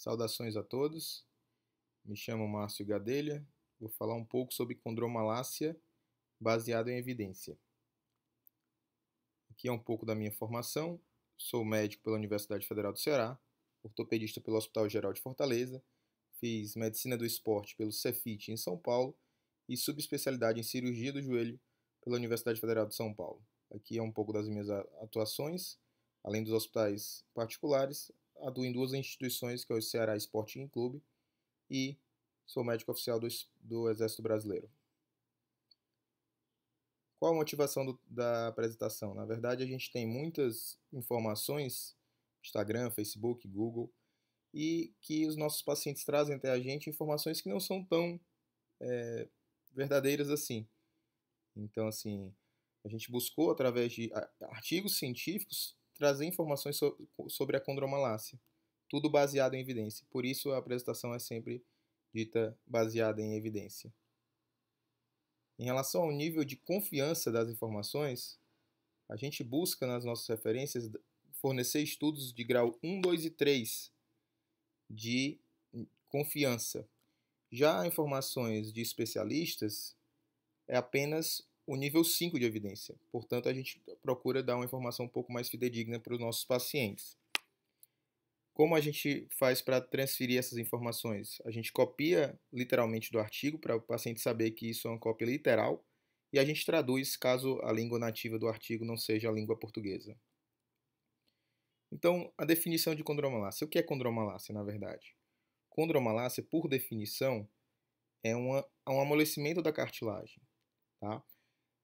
Saudações a todos, me chamo Márcio Gadelha, vou falar um pouco sobre condromalácia baseado em evidência. Aqui é um pouco da minha formação, sou médico pela Universidade Federal do Ceará, ortopedista pelo Hospital Geral de Fortaleza, fiz medicina do esporte pelo Cefit em São Paulo e subespecialidade em cirurgia do joelho pela Universidade Federal de São Paulo. Aqui é um pouco das minhas atuações, além dos hospitais particulares, atuo em duas instituições, que é o Ceará Sporting Clube e sou médico oficial do Exército Brasileiro. Qual a motivação da apresentação? Na verdade, a gente tem muitas informações, Instagram, Facebook, Google, e que os nossos pacientes trazem até a gente informações que não são tão verdadeiras assim. Então, assim, a gente buscou, através de artigos científicos, trazer informações sobre a condromalácia, tudo baseado em evidência. Por isso, a apresentação é sempre dita baseada em evidência. Em relação ao nível de confiança das informações, a gente busca nas nossas referências fornecer estudos de grau 1, 2 e 3 de confiança. Já informações de especialistas é apenas o nível 5 de evidência. Portanto, a gente procura dar uma informação um pouco mais fidedigna para os nossos pacientes. Como a gente faz para transferir essas informações? A gente copia literalmente do artigo para o paciente saber que isso é uma cópia literal e a gente traduz caso a língua nativa do artigo não seja a língua portuguesa. Então, a definição de condromalácia. O que é condromalácia, na verdade? Condromalácia, por definição, é um amolecimento da cartilagem. Tá?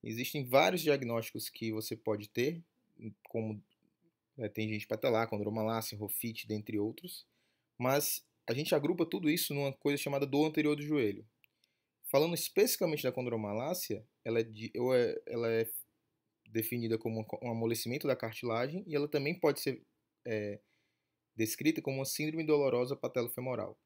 Existem vários diagnósticos que você pode ter, como tendinite patelar, condromalácia, Rofite, dentre outros, mas a gente agrupa tudo isso numa coisa chamada dor anterior do joelho. Falando especificamente da condromalácia, ela é definida como um amolecimento da cartilagem e ela também pode ser descrita como uma síndrome dolorosa patelofemoral.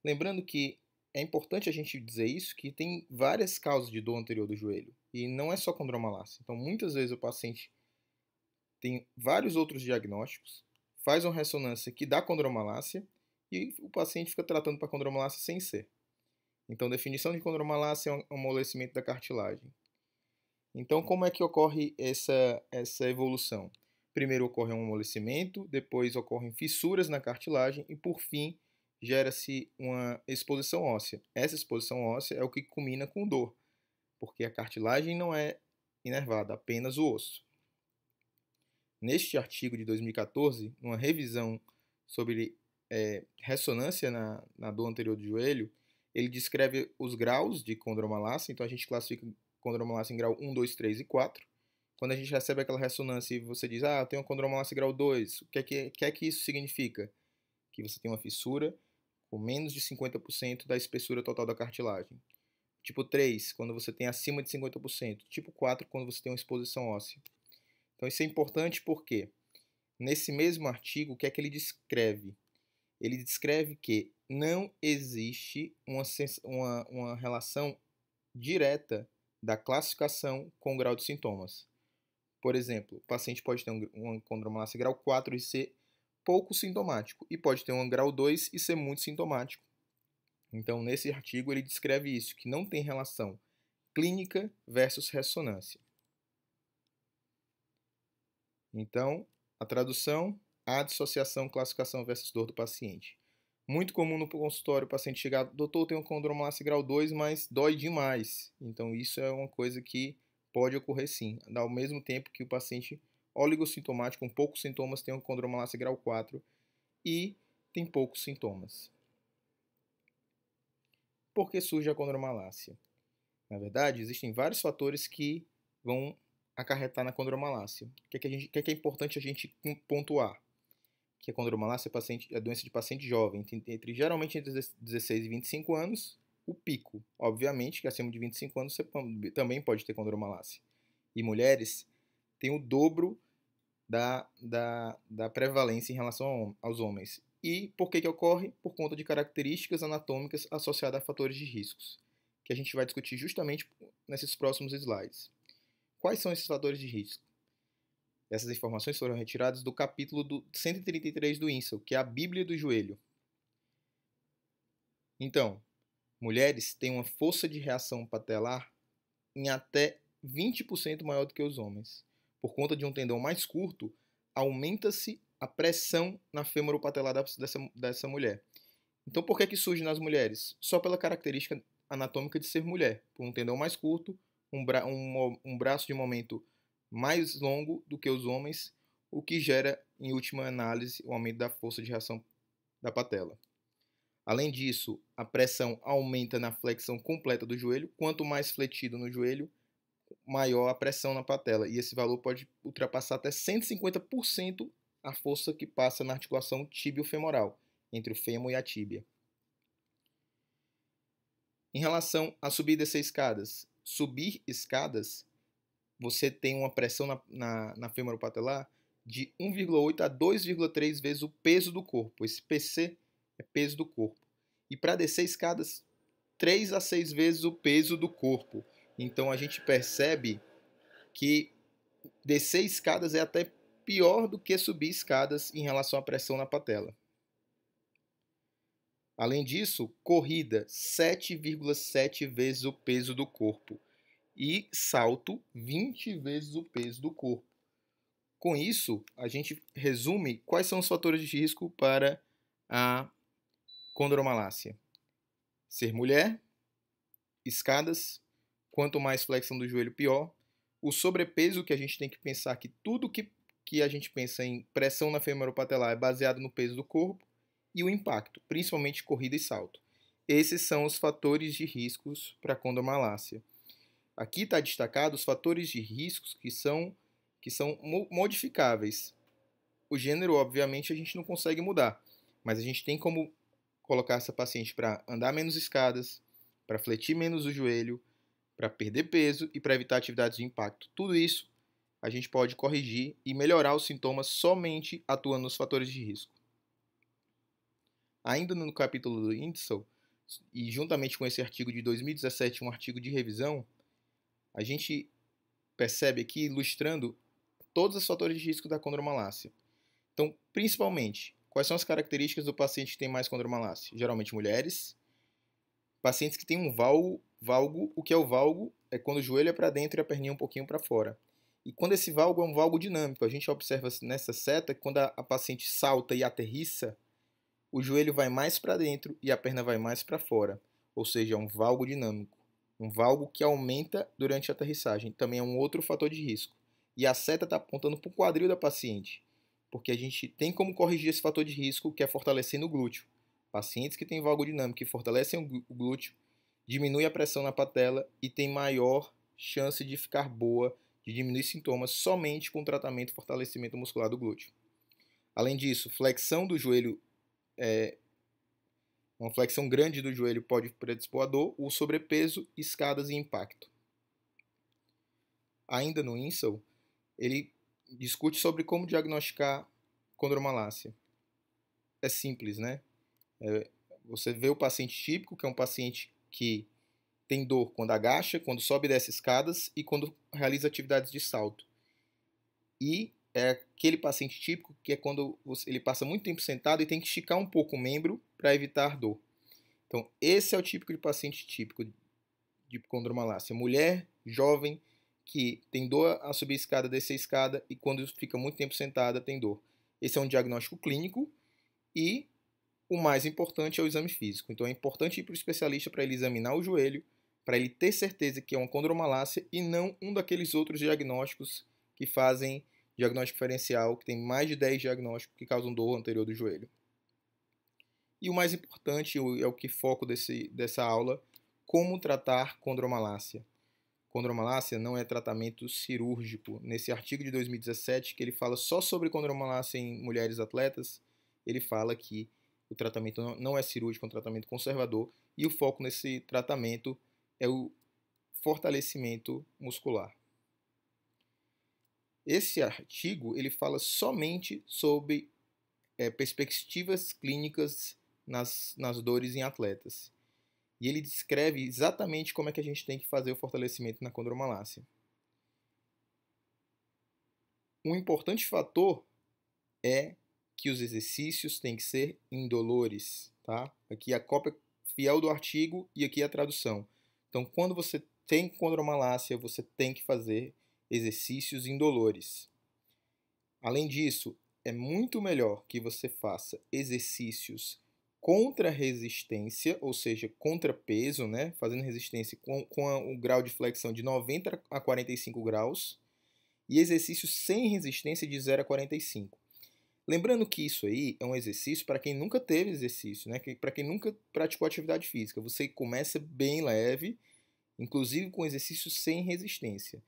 Lembrando que é importante a gente dizer isso, que tem várias causas de dor anterior do joelho e não é só condromalácia. Então, muitas vezes o paciente tem vários outros diagnósticos, faz uma ressonância que dá condromalácia e o paciente fica tratando para condromalácia sem ser. Então, definição de condromalácia é um amolecimento da cartilagem. Então, como é que ocorre essa evolução? Primeiro ocorre um amolecimento, depois ocorrem fissuras na cartilagem e, por fim, gera-se uma exposição óssea. Essa exposição óssea é o que culmina com dor, porque a cartilagem não é inervada, apenas o osso. Neste artigo de 2014, uma revisão sobre ressonância na dor anterior do joelho, ele descreve os graus de condromalácia, então a gente classifica condromalácia em grau 1, 2, 3 e 4. Quando a gente recebe aquela ressonância e você diz, eu tenho condromalácia grau 2, o que é que isso significa? Que você tem uma fissura com menos de 50% da espessura total da cartilagem. Tipo 3, quando você tem acima de 50%. Tipo 4, quando você tem uma exposição óssea. Então isso é importante porque nesse mesmo artigo, o que é que ele descreve? Ele descreve que não existe uma relação direta da classificação com o grau de sintomas. Por exemplo, o paciente pode ter uma condromalácia grau 4 e ser pouco sintomático, e pode ter um grau 2 e ser muito sintomático. Então, nesse artigo, ele descreve isso, que não tem relação clínica versus ressonância. Então, a tradução, a dissociação, classificação versus dor do paciente. Muito comum no consultório o paciente chegar, doutor, eu tenho condromalácia grau 2, mas dói demais. Então, isso é uma coisa que pode ocorrer sim. Ao mesmo tempo que o paciente oligossintomático, com poucos sintomas, tem uma condromalácia grau 4 e tem poucos sintomas. Por que surge a condromalácia? Na verdade, existem vários fatores que vão acarretar na condromalácia. O que é importante a gente pontuar? Que a condromalácia é doença de paciente jovem, geralmente entre 16 e 25 anos, o pico. Obviamente que acima de 25 anos você também pode ter condromalácia. E mulheres têm o dobro da prevalência em relação aos homens. E por que ocorre? Por conta de características anatômicas associadas a fatores de riscos, que a gente vai discutir justamente nesses próximos slides. Quais são esses fatores de risco? Essas informações foram retiradas do capítulo 133 do INSAL, que é a Bíblia do Joelho. Então, mulheres têm uma força de reação patelar em até 20% maior do que os homens. Por conta de um tendão mais curto, aumenta-se a pressão na fêmuro-patelar dessa mulher. Então, por que que surge nas mulheres? Só pela característica anatômica de ser mulher. Por um tendão mais curto, um braço de momento mais longo do que os homens, o que gera, em última análise, o aumento da força de reação da patela. Além disso, a pressão aumenta na flexão completa do joelho. Quanto mais fletido no joelho, maior a pressão na patela. E esse valor pode ultrapassar até 150% a força que passa na articulação tíbio-femoral, entre o fêmur e a tíbia. Em relação a subir e descer escadas, subir escadas, você tem uma pressão na femoropatelar de 1,8 a 2,3 vezes o peso do corpo. Esse PC é peso do corpo. E para descer escadas, 3 a 6 vezes o peso do corpo. Então a gente percebe que descer escadas é até pior do que subir escadas em relação à pressão na patela. Além disso, corrida 7,7 vezes o peso do corpo e salto 20 vezes o peso do corpo. Com isso, a gente resume quais são os fatores de risco para a condromalácia. Ser mulher, escadas, quanto mais flexão do joelho, pior. O sobrepeso, que a gente tem que pensar que tudo que a gente pensa em pressão na femoropatelar é baseado no peso do corpo. E o impacto, principalmente corrida e salto. Esses são os fatores de riscos para a condromalácia. Aqui está destacado os fatores de riscos que são modificáveis. O gênero, obviamente, a gente não consegue mudar, mas a gente tem como colocar essa paciente para andar menos escadas, para fletir menos o joelho, para perder peso e para evitar atividades de impacto. Tudo isso a gente pode corrigir e melhorar os sintomas somente atuando nos fatores de risco. Ainda no capítulo do Indsall, e juntamente com esse artigo de 2017, um artigo de revisão, a gente percebe aqui, ilustrando todos os fatores de risco da condromalácia. Então, principalmente, quais são as características do paciente que tem mais condromalácia? Geralmente mulheres, pacientes que têm um valgo. O que é o valgo? É quando o joelho é para dentro e a perninha um pouquinho para fora. E quando esse valgo é um valgo dinâmico, a gente observa nessa seta que quando a paciente salta e aterrissa, o joelho vai mais para dentro e a perna vai mais para fora, ou seja, é um valgo dinâmico. Um valgo que aumenta durante a aterrissagem, também é um outro fator de risco. E a seta está apontando para o quadril da paciente, porque a gente tem como corrigir esse fator de risco, que é fortalecendo o glúteo. Pacientes que têm valgo dinâmico e fortalecem o glúteo, diminui a pressão na patela e tem maior chance de ficar boa, de diminuir sintomas somente com tratamento e fortalecimento muscular do glúteo. Além disso, flexão do joelho uma flexão grande do joelho pode predispor a dor, o sobrepeso, escadas e impacto. Ainda no Indsall, ele discute sobre como diagnosticar condromalácia. É simples, né? Você vê o paciente típico, que é um paciente que tem dor quando agacha, quando sobe e desce escadas e quando realiza atividades de salto. E é aquele paciente típico que é quando ele passa muito tempo sentado e tem que esticar um pouco o membro para evitar dor. Então, esse é o típico de paciente típico de condromalácia. Mulher, jovem, que tem dor a subir a escada, descer a escada e quando fica muito tempo sentada tem dor. Esse é um diagnóstico clínico e o mais importante é o exame físico. Então, é importante ir para o especialista para ele examinar o joelho, para ele ter certeza que é uma condromalácia e não um daqueles outros diagnósticos que fazem diagnóstico diferencial, que tem mais de 10 diagnósticos que causam dor anterior do joelho. E o mais importante, é o que foco dessa aula, como tratar condromalácia. Condromalácia não é tratamento cirúrgico. Nesse artigo de 2017, que ele fala só sobre condromalácia em mulheres atletas, ele fala que o tratamento não é cirúrgico, é um tratamento conservador, e o foco nesse tratamento é o fortalecimento muscular. Esse artigo ele fala somente sobre perspectivas clínicas nas dores em atletas. E ele descreve exatamente como é que a gente tem que fazer o fortalecimento na condromalácia. Um importante fator é que os exercícios têm que ser indolores, tá? Aqui a cópia fiel do artigo e aqui a tradução. Então, quando você tem condromalácia, você tem que fazer exercícios indolores. Além disso, é muito melhor que você faça exercícios contra resistência, ou seja, contra peso, né? Fazendo resistência com o grau de flexão de 90 a 45 graus, e exercícios sem resistência de 0 a 45. Lembrando que isso aí é um exercício para quem nunca teve exercício, né? Para quem nunca praticou atividade física. Você começa bem leve, inclusive com exercícios sem resistência.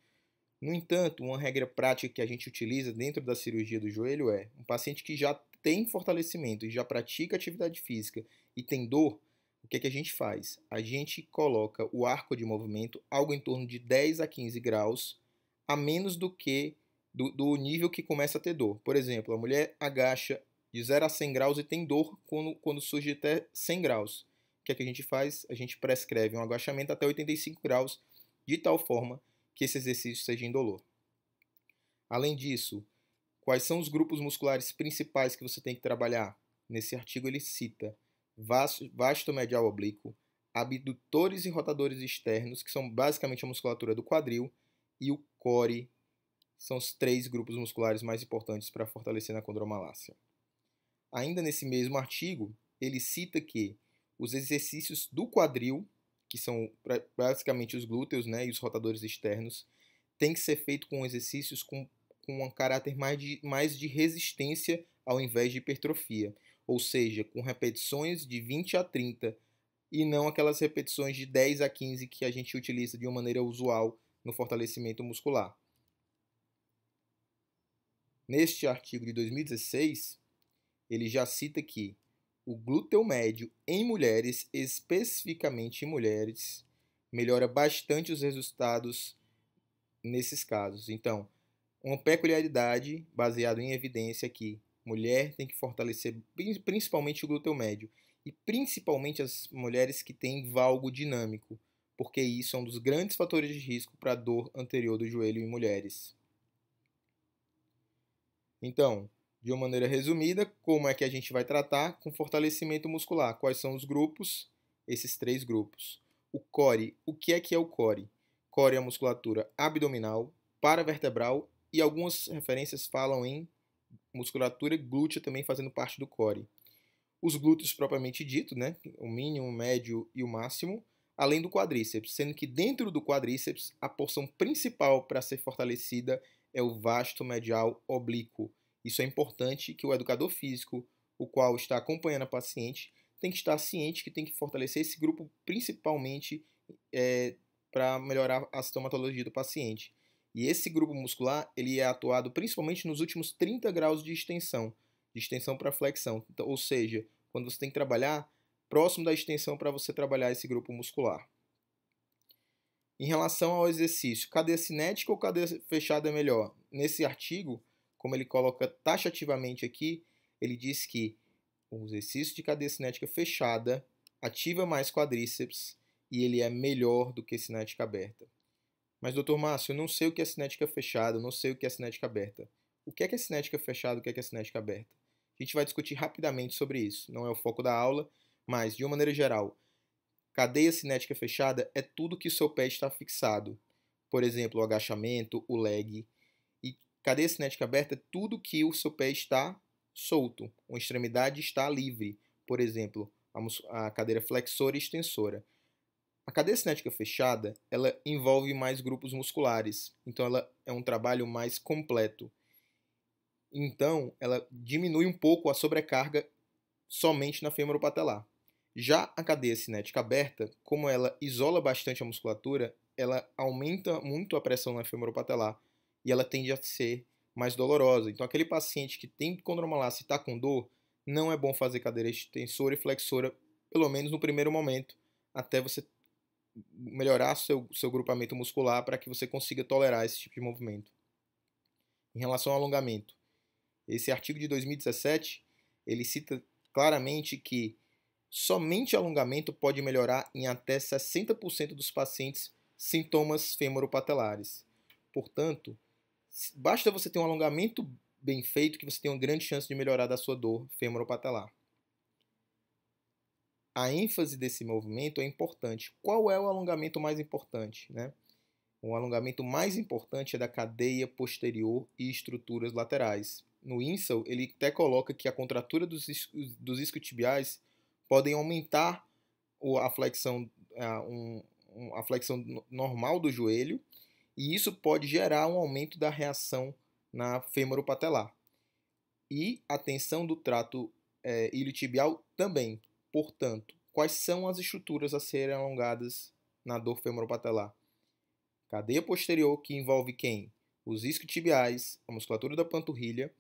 No entanto, uma regra prática que a gente utiliza dentro da cirurgia do joelho é um paciente que já tem fortalecimento e já pratica atividade física e tem dor, o que é que a gente faz? A gente coloca o arco de movimento algo em torno de 10 a 15 graus a menos do que do nível que começa a ter dor. Por exemplo, a mulher agacha de 0 a 100 graus e tem dor quando surge até 100 graus. O que é que a gente faz? A gente prescreve um agachamento até 85 graus, de tal forma que esse exercício seja indolor. Além disso, quais são os grupos musculares principais que você tem que trabalhar? Nesse artigo ele cita vasto medial oblíquo, abdutores e rotadores externos, que são basicamente a musculatura do quadril, e o core, são os 3 grupos musculares mais importantes para fortalecer na condromalácia. Ainda nesse mesmo artigo, ele cita que os exercícios do quadril, que são basicamente os glúteos, né, e os rotadores externos, tem que ser feito com exercícios com um caráter mais de resistência ao invés de hipertrofia, ou seja, com repetições de 20 a 30 e não aquelas repetições de 10 a 15 que a gente utiliza de uma maneira usual no fortalecimento muscular. Neste artigo de 2016, ele já cita que o glúteo médio em mulheres, especificamente em mulheres, melhora bastante os resultados nesses casos. Então, uma peculiaridade baseada em evidência que mulher tem que fortalecer principalmente o glúteo médio e principalmente as mulheres que têm valgo dinâmico, porque isso é um dos grandes fatores de risco para a dor anterior do joelho em mulheres. Então, de uma maneira resumida, como é que a gente vai tratar com fortalecimento muscular? Quais são os grupos? Esses 3 grupos. O core, o que é o core? Core é a musculatura abdominal, paravertebral e algumas referências falam em musculatura glútea também fazendo parte do core. Os glúteos propriamente dito, né? O mínimo, o médio e o máximo, além do quadríceps, sendo que dentro do quadríceps a porção principal para ser fortalecida é o vasto medial oblíquo. Isso é importante que o educador físico, o qual está acompanhando a paciente, tem que estar ciente que tem que fortalecer esse grupo principalmente para melhorar a sintomatologia do paciente. E esse grupo muscular ele é atuado principalmente nos últimos 30 graus de extensão para flexão. Então, ou seja, quando você tem que trabalhar próximo da extensão para você trabalhar esse grupo muscular. Em relação ao exercício, cadeia cinética ou cadeia fechada é melhor? Nesse artigo, como ele coloca taxativamente aqui, ele diz que o exercício de cadeia cinética fechada ativa mais quadríceps e ele é melhor do que cinética aberta. Mas, doutor Márcio, eu não sei o que é cinética fechada, eu não sei o que é cinética aberta. O que é cinética fechada, o que é cinética aberta? A gente vai discutir rapidamente sobre isso. Não é o foco da aula, mas, de uma maneira geral, cadeia cinética fechada é tudo que o seu pé está fixado. Por exemplo, o agachamento, o leg. E cadeia cinética aberta é tudo que o seu pé está solto. Uma extremidade está livre. Por exemplo, a cadeira flexora e extensora. A cadeia cinética fechada, ela envolve mais grupos musculares. Então, ela é um trabalho mais completo. Então, ela diminui um pouco a sobrecarga somente na femoropatelar. Já a cadeia cinética aberta, como ela isola bastante a musculatura, ela aumenta muito a pressão na femoropatelar e ela tende a ser mais dolorosa. Então, aquele paciente que tem condromalácia e está com dor, não é bom fazer cadeira extensora e flexora, pelo menos no primeiro momento, até você melhorar seu grupamento muscular para que você consiga tolerar esse tipo de movimento. Em relação ao alongamento, esse artigo de 2017, ele cita claramente que somente alongamento pode melhorar em até 60% dos pacientes sintomas femoropatelares. Portanto, basta você ter um alongamento bem feito que você tem uma grande chance de melhorar da sua dor femoropatelar. a ênfase desse movimento é importante. Qual é o alongamento mais importante, né? O alongamento mais importante é da cadeia posterior e estruturas laterais. No INSAL, ele até coloca que a contratura dos isquiotibiais podem aumentar a flexão, a flexão normal do joelho, e isso pode gerar um aumento da reação na fêmoro-patelar. E a tensão do trato iliotibial também. Portanto, quais são as estruturas a serem alongadas na dor femoropatelar? Cadeia posterior, que envolve quem? Os isquiotibiais, a musculatura da panturrilha,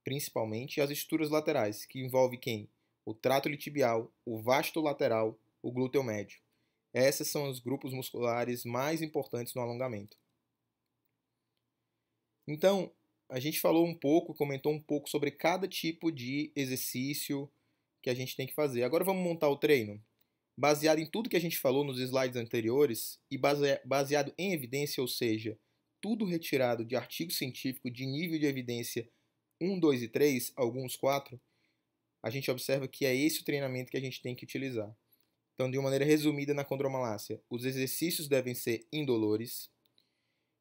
principalmente, e as estruturas laterais, que envolve quem? O trato iliotibial, o vasto lateral, o glúteo médio. Esses são os grupos musculares mais importantes no alongamento. Então, a gente falou um pouco, comentou um pouco sobre cada tipo de exercício que a gente tem que fazer. Agora vamos montar o treino. Baseado em tudo que a gente falou nos slides anteriores e baseado em evidência, ou seja, tudo retirado de artigo científico de nível de evidência 1, 2 e 3, alguns 4, a gente observa que é esse o treinamento que a gente tem que utilizar. Então, de uma maneira resumida na condromalácia, os exercícios devem ser indolores.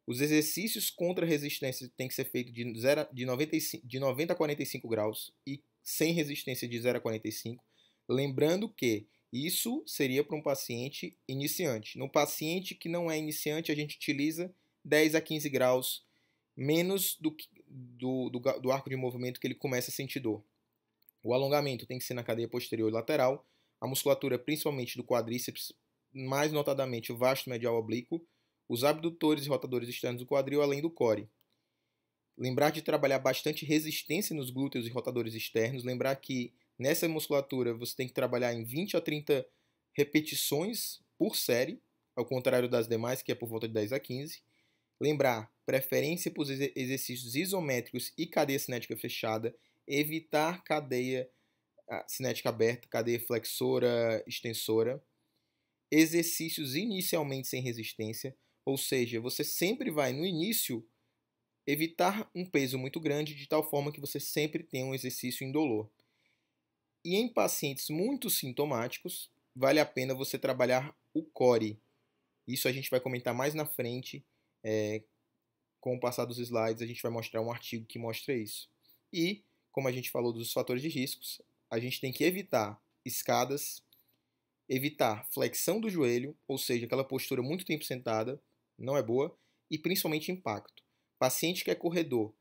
Os exercícios contra resistência têm que ser feitos de 90 a 45 graus e sem resistência de 0 a 45. Lembrando que isso seria para um paciente iniciante. No paciente que não é iniciante, a gente utiliza 10 a 15 graus menos do arco de movimento que ele começa a sentir dor. O alongamento tem que ser na cadeia posterior e lateral, a musculatura principalmente do quadríceps, mais notadamente o vasto medial oblíquo, os abdutores e rotadores externos do quadril, além do core. Lembrar de trabalhar bastante resistência nos glúteos e rotadores externos. Lembrar que nessa musculatura você tem que trabalhar em 20 a 30 repetições por série, ao contrário das demais, que é por volta de 10 a 15. Lembrar, preferência para os exercícios isométricos e cadeia cinética fechada. Evitar cadeia cinética aberta, cadeia flexora, extensora. Exercícios inicialmente sem resistência, ou seja, você sempre vai no início evitar um peso muito grande de tal forma que você sempre tenha um exercício indolor. E em pacientes muito sintomáticos, vale a pena você trabalhar o core. Isso a gente vai comentar mais na frente, com o passar dos slides, a gente vai mostrar um artigo que mostra isso. E, como a gente falou dos fatores de riscos, a gente tem que evitar escadas, evitar flexão do joelho, ou seja, aquela postura muito tempo sentada, não é boa, e principalmente impacto. Paciente que é corredor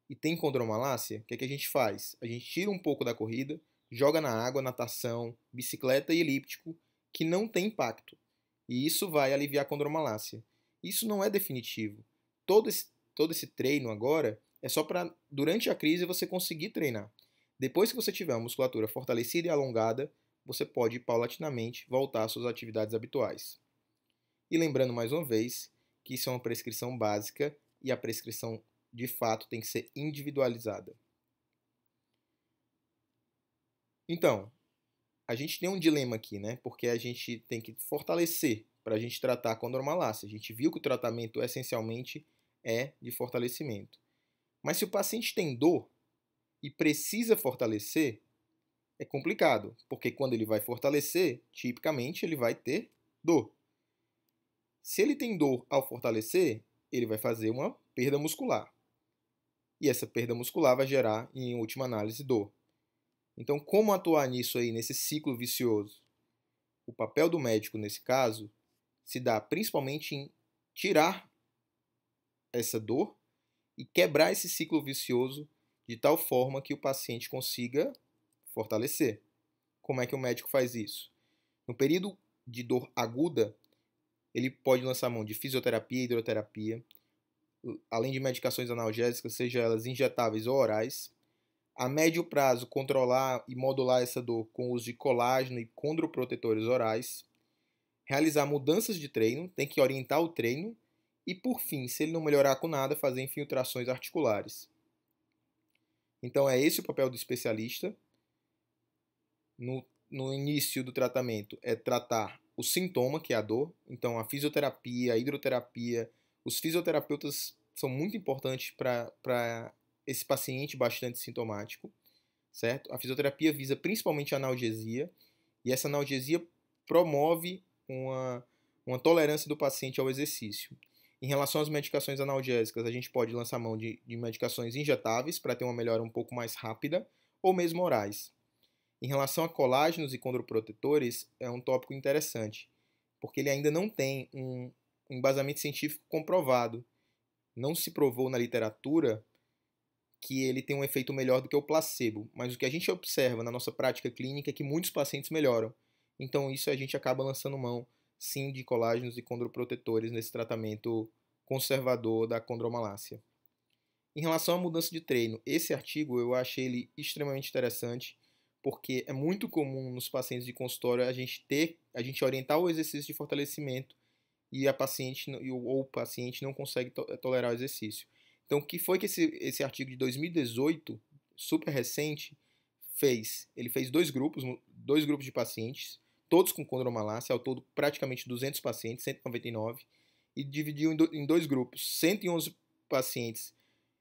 e tem condromalácia, o que é que a gente faz? A gente tira um pouco da corrida, joga na água, natação, bicicleta e elíptico, que não tem impacto. E isso vai aliviar a condromalácia. Isso não é definitivo. Todo esse treino agora é só para, durante a crise, você conseguir treinar. Depois que você tiver a musculatura fortalecida e alongada, você pode paulatinamente voltar às suas atividades habituais. E lembrando mais uma vez que isso é uma prescrição básica e a prescrição de fato tem que ser individualizada. Então, a gente tem um dilema aqui, né? Porque a gente tem que fortalecer para a gente tratar a condromalácia. A gente viu que o tratamento essencialmente é de fortalecimento. Mas se o paciente tem dor e precisa fortalecer, é complicado, porque quando ele vai fortalecer, tipicamente ele vai ter dor. Se ele tem dor ao fortalecer, ele vai fazer uma perda muscular. E essa perda muscular vai gerar, em última análise, dor. Então, como atuar nisso aí, nesse ciclo vicioso? O papel do médico, nesse caso, se dá principalmente em tirar essa dor e quebrar esse ciclo vicioso de tal forma que o paciente consiga fortalecer. Como é que o médico faz isso? No período de dor aguda, ele pode lançar mão de fisioterapia e hidroterapia, além de medicações analgésicas, seja elas injetáveis ou orais. A médio prazo, controlar e modular essa dor com o uso de colágeno e condroprotetores orais. Realizar mudanças de treino, tem que orientar o treino. E, por fim, se ele não melhorar com nada, fazer infiltrações articulares. Então, é esse o papel do especialista. No início do tratamento, é tratar o sintoma, que é a dor. Então, a fisioterapia, a hidroterapia, os fisioterapeutas são muito importantes para esse paciente bastante sintomático, certo? A fisioterapia visa principalmente a analgesia E essa analgesia promove uma tolerância do paciente ao exercício. Em relação às medicações analgésicas, a gente pode lançar mão de medicações injetáveis para ter uma melhora um pouco mais rápida, ou mesmo orais. Em relação a colágenos e condroprotetores, é um tópico interessante, porque ele ainda não tem um embasamento científico comprovado. Não se provou na literatura que ele tem um efeito melhor do que o placebo, mas o que a gente observa na nossa prática clínica é que muitos pacientes melhoram. Então isso a gente acaba lançando mão, sim, de colágenos e condroprotetores nesse tratamento conservador da condromalácia. Em relação à mudança de treino, esse artigo eu achei ele extremamente interessante, porque é muito comum nos pacientes de consultório a gente orientar o exercício de fortalecimento e a paciente ou o paciente não consegue tolerar o exercício. Então, o que foi que esse artigo de 2018, super recente, fez? Ele fez dois grupos de pacientes, todos com condromalácia, ao todo praticamente 200 pacientes, 199, e dividiu em dois grupos. 111 pacientes,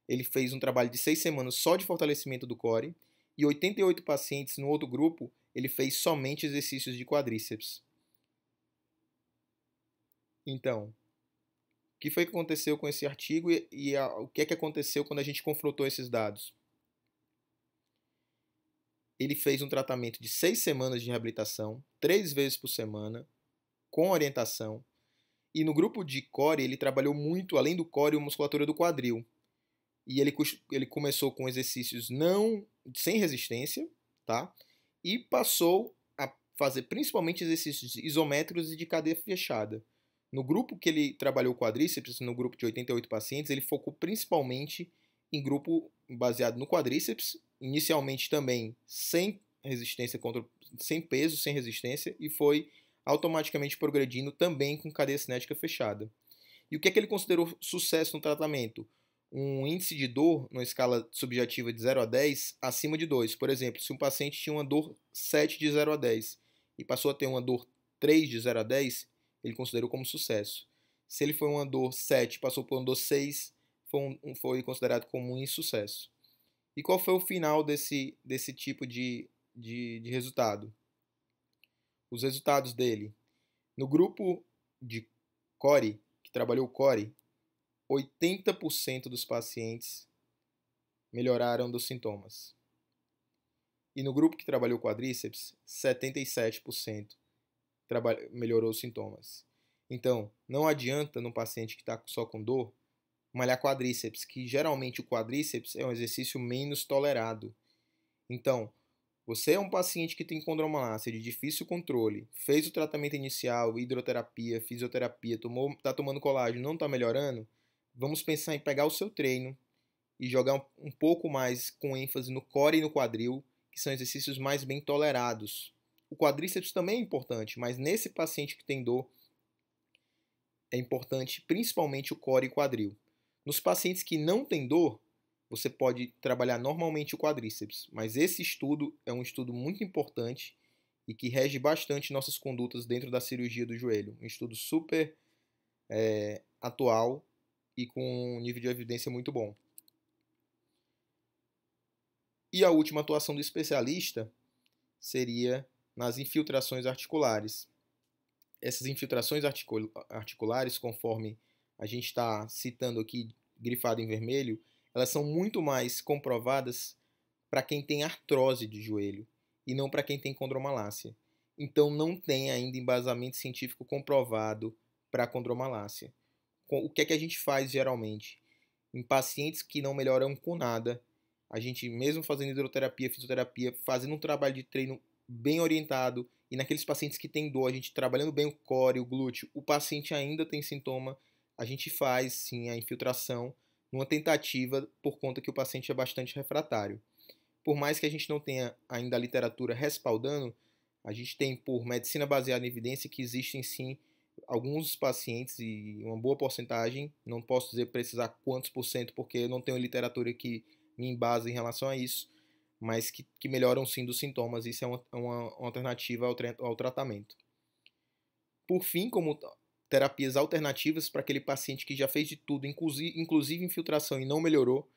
ele fez um trabalho de 6 semanas só de fortalecimento do core, e 88 pacientes no outro grupo, ele fez somente exercícios de quadríceps. Então, o que foi que aconteceu com esse artigo o que é que aconteceu quando a gente confrontou esses dados? Ele fez um tratamento de 6 semanas de reabilitação, 3 vezes por semana, com orientação. E no grupo de core, ele trabalhou muito, além do core, a musculatura do quadril. E ele começou com exercícios sem resistência, tá? E passou a fazer principalmente exercícios isométricos e de cadeia fechada. No grupo que ele trabalhou quadríceps, no grupo de 88 pacientes, ele focou principalmente em grupo baseado no quadríceps, inicialmente também sem resistência sem peso, sem resistência, e foi automaticamente progredindo também com cadeia cinética fechada. E o que é que ele considerou sucesso no tratamento? Um índice de dor, numa escala subjetiva de 0 a 10, acima de 2. Por exemplo, se um paciente tinha uma dor 7 de 0 a 10 e passou a ter uma dor 3 de 0 a 10, ele considerou como sucesso. Se ele foi uma dor 7 passou por uma dor 6, foi considerado como um insucesso. E qual foi o final desse tipo de resultado? Os resultados dele. No grupo de core, que trabalhou o core, 80% dos pacientes melhoraram dos sintomas. E no grupo que trabalhou quadríceps, 77% melhorou os sintomas. Então, não adianta num paciente que está só com dor, malhar quadríceps, que geralmente o quadríceps é um exercício menos tolerado. Então, você é um paciente que tem condromalácia de difícil controle, fez o tratamento inicial, hidroterapia, fisioterapia, está tomando colágeno, não está melhorando, vamos pensar em pegar o seu treino e jogar um pouco mais com ênfase no core e no quadril, que são exercícios mais bem tolerados. O quadríceps também é importante, mas nesse paciente que tem dor, é importante principalmente o core e quadril. Nos pacientes que não têm dor, você pode trabalhar normalmente o quadríceps, mas esse estudo é um estudo muito importante e que rege bastante nossas condutas dentro da cirurgia do joelho. Um estudo super atual e com um nível de evidência muito bom. E a última atuação do especialista seria nas infiltrações articulares. Essas infiltrações articulares, conforme a gente está citando aqui, grifado em vermelho, elas são muito mais comprovadas para quem tem artrose de joelho e não para quem tem condromalácia. Então não tem ainda embasamento científico comprovado para a condromalácia. O que é que a gente faz geralmente? Em pacientes que não melhoram com nada, a gente mesmo fazendo hidroterapia, fisioterapia, fazendo um trabalho de treino bem orientado, e naqueles pacientes que têm dor, a gente trabalhando bem o core, o glúteo, o paciente ainda tem sintoma, a gente faz sim a infiltração numa tentativa por conta que o paciente é bastante refratário. Por mais que a gente não tenha ainda a literatura respaldando, a gente tem por medicina baseada em evidência que existem sim alguns pacientes e uma boa porcentagem, não posso dizer precisar quantos por cento porque eu não tenho literatura que me embasa em relação a isso, mas que melhoram sim dos sintomas. Isso é uma alternativa ao tratamento. Por fim, como terapias alternativas para aquele paciente que já fez de tudo, inclusive infiltração e não melhorou,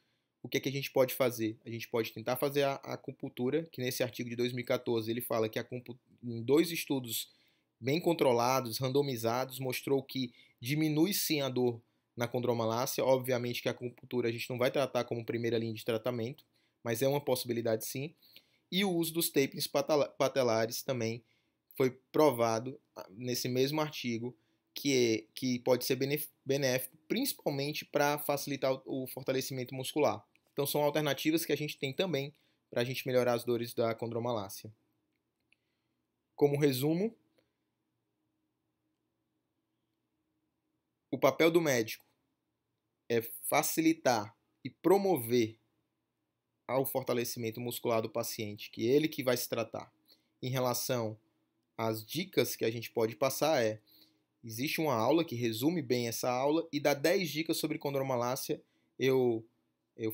o que é que a gente pode fazer? A gente pode tentar fazer a acupuntura, que nesse artigo de 2014 ele fala que em 2 estudos bem controlados, randomizados, mostrou que diminui sim a dor na condromalácia. Obviamente que a acupuntura a gente não vai tratar como primeira linha de tratamento, mas é uma possibilidade sim. E o uso dos tapings patelares também foi provado nesse mesmo artigo que pode ser benéfico, principalmente para facilitar o fortalecimento muscular. Então são alternativas que a gente tem também para a gente melhorar as dores da condromalácia. Como resumo, o papel do médico é facilitar e promover ao fortalecimento muscular do paciente, que é ele que vai se tratar. Em relação às dicas que a gente pode passar existe uma aula que resume bem essa aula e dá 10 dicas sobre condromalácia. Eu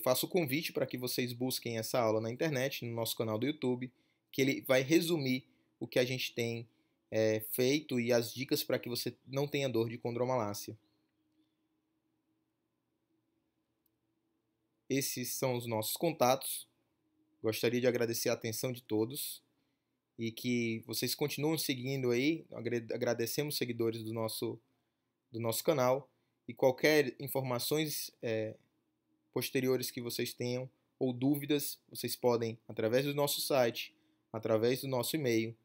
faço o convite para que vocês busquem essa aula na internet, no nosso canal do YouTube, que ele vai resumir o que a gente tem feito e as dicas para que você não tenha dor de condromalácia. Esses são os nossos contatos. Gostaria de agradecer a atenção de todos e que vocês continuem seguindo aí. Agradecemos os seguidores do nosso canal e qualquer informações posteriores que vocês tenham ou dúvidas, vocês podem, através do nosso site, através do nosso e-mail,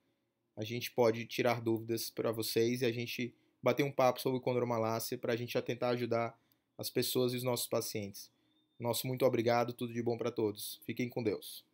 a gente pode tirar dúvidas para vocês e a gente bater um papo sobre condromalácia para a gente tentar ajudar as pessoas e os nossos pacientes. Nosso muito obrigado, tudo de bom para todos. Fiquem com Deus.